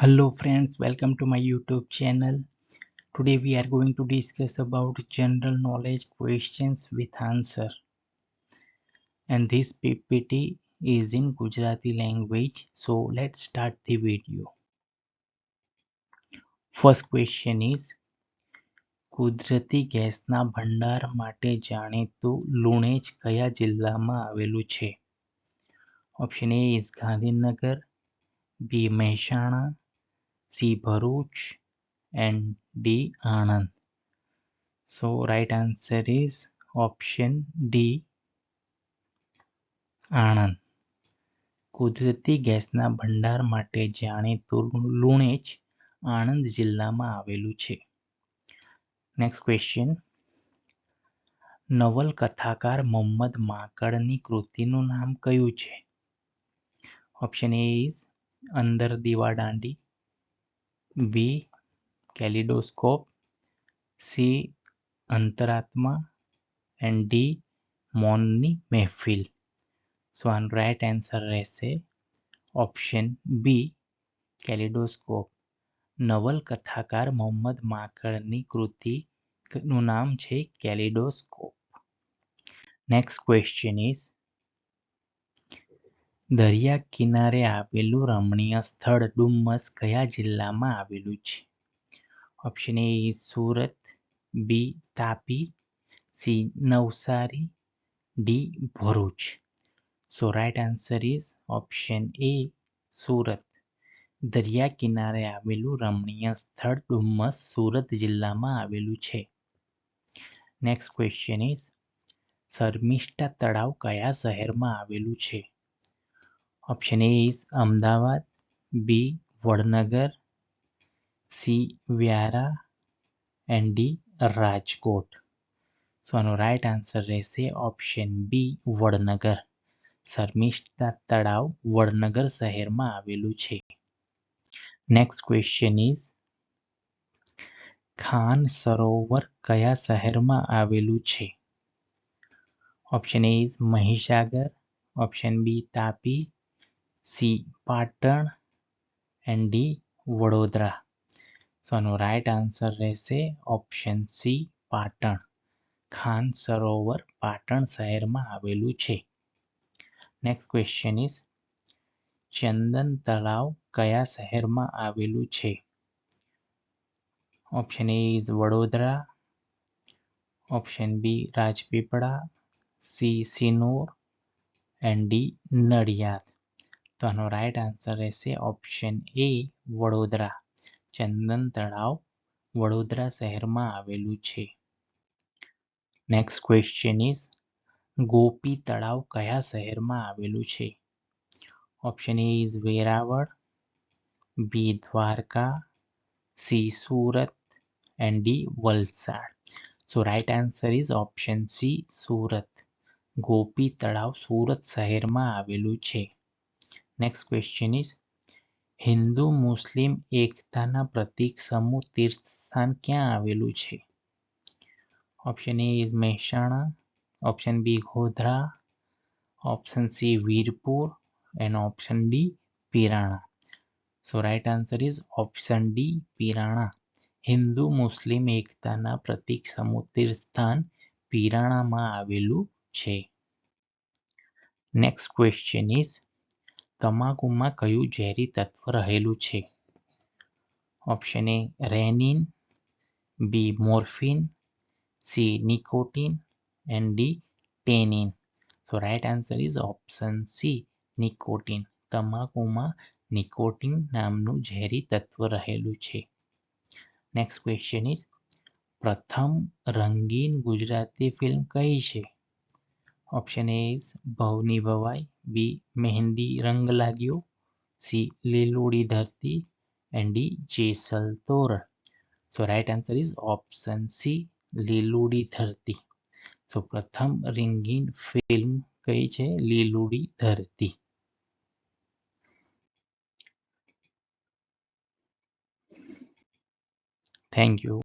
Hello friends, welcome to my YouTube channel. Today we are going to discuss about general knowledge questions with answer. And this PPT is in Gujarati language. So let's start the video. First question is કુદરતી ગેસના ભંડાર માટે જાણીતું લુણેજ કયા જિલ્લામાં આવેલું છે? Option A is Gandhinagar, B Mehsana, C Bharuch and D Anand. So right answer is option D Anand. કુદરતી ગેસના ભંડાર માટે જાણીતું લુણેજ આણંદ જિલ્લામાં આવેલું છે. નેક્સ્ટ ક્વેશ્ચન નવલકથાકાર મોહમ્મદ માકડની કૃતિનું નામ કયું છે? ઓપ્શન A is અંદર દીવા Dandi, B kaleidoscope, C Antaratma and D મૌનની મહેફિલ. સો આનો રાઈટ આન્સર રહેશે ઓપ્શન બી કેલિડોસ્કોપ. નવલકથાકાર મોહમ્મદ માકડની કૃતિનું નામ છે કેલિડોસ્કોપ. નેક્સ્ટ ક્વેશ્ચન ઇઝ દરિયા કિનારે આવેલું રમણીય સ્થળ ડુમ્મસ કયા જિલ્લામાં આવેલું છે? Option A is Surat, B Tapi, C Navsari, D Bharuch. So right answer is option A Surat. દરિયા કિનારે આવેલું રમણીય સ્થળ ડુમ્મસ સુરત જિલ્લામાં આવેલું છે. નેક્સ્ટ ક્વેશ્ચન ઇઝ શર્મિષ્ઠા તળાવ કયા શહેરમાં આવેલું છે? Option A is Ahmedabad, B Vadnagar, C Vyara and D Rajkot. So આનો રાઈટ આન્સર રહેશે ઓપ્શન બી વડનગર. શર્મિષ્ઠા તળાવ વડનગર શહેરમાં આવેલું છે. Next question is Khan Sarovar કયા શહેરમાં આવેલું છે? Option A is Mahisagar, option B Tapi, C Patan and D Vadodara. So આનો રાઈટ આન્સર રહેશે ઓપ્શન સી પાટણ. ખાન સરોવર પાટણ શહેરમાં આવેલું છે. નેક્સ્ટ ક્વેશ્ચન ઇઝ ચંદન તળાવ કયા શહેરમાં આવેલું છે? Option A is Vadodara, option B Rajpipla, C Sinor and D Nadiad. તો આનો રાઈટ આન્સર રહેશે ઓપ્શન એ વડોદરા. ચંદન તળાવ વડોદરા શહેરમાં આવેલું છે. નેક્સ્ટ ક્વેશ્ચન ઇઝ ગોપી તળાવ કયા શહેરમાં આવેલું છે? Option A is Veraval, B Dwarka, C Surat and D Valsad. So right answer is option C Surat. Gopi તળાવ સુરત શહેરમાં આવેલું છે. નેક્સ્ટ ક્વેશ્ચન ઇઝ હિન્દુ મુસ્લિમ એકતાના પ્રતીક સમૂહ તીર્થસ્થાન ક્યાં આવેલું છે? Option A is Mehsana, option B Godhra, option C Virpur and option D Pirana. So right answer is option D Pirana. હિન્દુ મુસ્લિમ એકતાના પ્રતીક સમૂહ તીર્થસ્થાન પીરાણામાં આવેલું છે. નેક્સ્ટ ક્વેશ્ચન ઇઝ તમાકુમાં કયું ઝેરી તત્વ રહેલું છે? Option A rennin, B morphine, C nicotine and D tannin. So right answer is option C nicotine. તમાકુમાં નિકોટિન નામનું ઝેરી તત્વ રહેલું છે. નેક્સ્ટ ક્વેશ્ચન ઇઝ પ્રથમ રંગીન ગુજરાતી ફિલ્મ કઈ છે? ઓપ્શન એ ઇઝ ભવની ભવાઈ, બી મહેંદી રંગ લાગ્યો, સી લીલોડી ધરતી and D Jesal Toran. So right answer is option C Leeludi Dharti. So પ્રથમ રંગીન ફિલ્મ કઈ છે? લીલોડી ધરતી. Thank you.